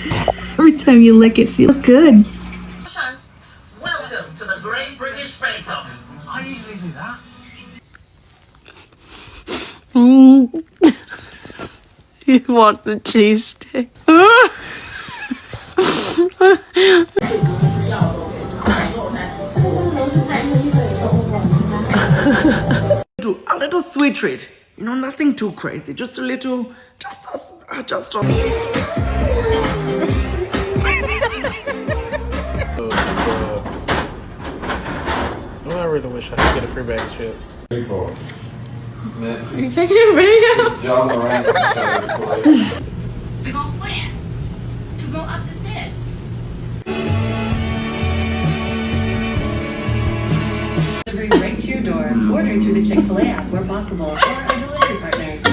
Every time you lick it, you look good. Welcome to the Great British Bake Off. I usually do that. You want the cheesesteak? A little sweet treat. You know, nothing too crazy. Just a little, just a... I really wish I could get a free bag of chips. You taking a video? John Moran. To go where? To go up the stairs. Delivery right to your door. Order through the Chick-fil-A app where possible, or our delivery partners.